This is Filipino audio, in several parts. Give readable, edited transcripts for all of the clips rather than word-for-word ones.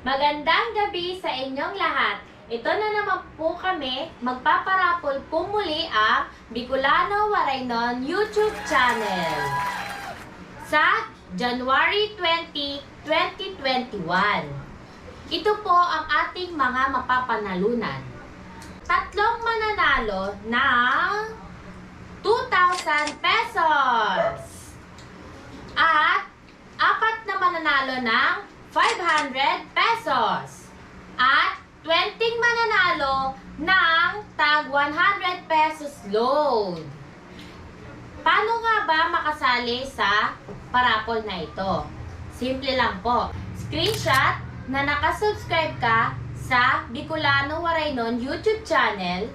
Magandang gabi sa inyong lahat. Ito na naman po kami, magpaparapol po muli ang Bicolano Waraynon YouTube channel. Sa January 20, 2021. Ito po ang ating mga mapapanalunan. Tatlong mananalo ng 2,000 pesos. At apat na mananalo ng 500 pesos. At 20 mananalo ng tag 100 pesos loan. Paano nga ba makasali sa parapol na ito? Simple lang po. Screenshot na nakasubscribe ka sa Bicolano Waraynon YouTube channel.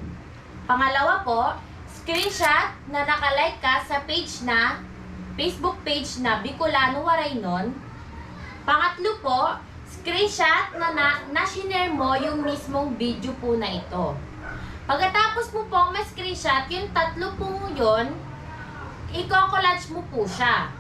Pangalawa po, screenshot na nakalike ka sa Facebook page na Bicolano Waraynon. Pangatlo po, screenshot na shinare mo yung mismong video po na ito. Pagkatapos mo po ma-screenshot, yung tatlo po yun, i-collage mo po siya.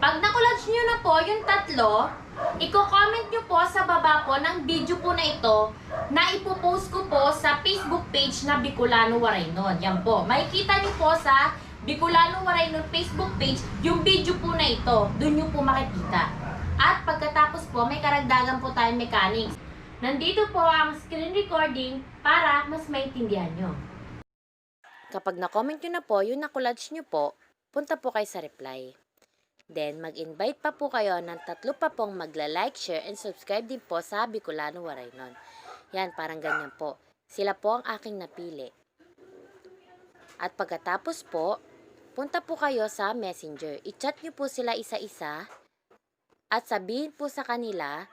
Pag na-collage nyo na po yung tatlo, i-comment nyo po sa baba po ng video po na ito na ipopost ko po sa Facebook page na Bicolano Waraynon. Yan po. Makikita nyo po sa Bicolano Waraynon Facebook page yung video po na ito. Doon nyo po makikita. At pagkatapos po, may karagdagan po tayong mechanics. Nandito po ang screen recording para mas maintindihan nyo. Kapag na-comment nyo na po, yung na-collage nyo po, punta po kayo sa reply. Then, mag-invite pa po kayo ng tatlo pa pong magla-like, share, and subscribe din po sa Bicolano Waraynon. Yan, parang ganyan po. Sila po ang aking napili. At pagkatapos po, punta po kayo sa Messenger. I-chat nyo po sila isa-isa at sabihin po sa kanila,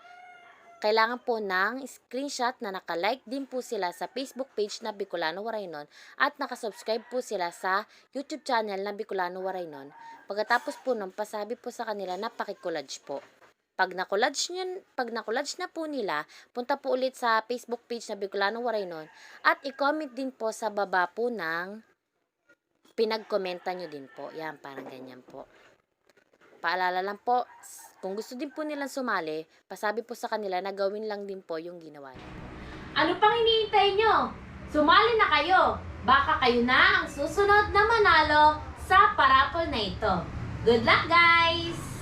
kailangan po ng screenshot na nakalike din po sila sa Facebook page na Bicolano Waraynon at nakasubscribe po sila sa YouTube channel na Bicolano Waraynon. Pagkatapos po nung pasabi po sa kanila na paki-collage po. Pag na-collage na po nila, punta po ulit sa Facebook page na Bicolano Waraynon at i-comment din po sa baba po ng pinag-komenta nyo din po. Yan, parang ganyan po. Paalala lang po, kung gusto din po nilang sumali, pasabi po sa kanila na gawin lang din po yung ginawa nila. Ano pang iniintay nyo? Sumali na kayo! Baka kayo na ang susunod na manalo sa parapol na ito. Good luck, guys!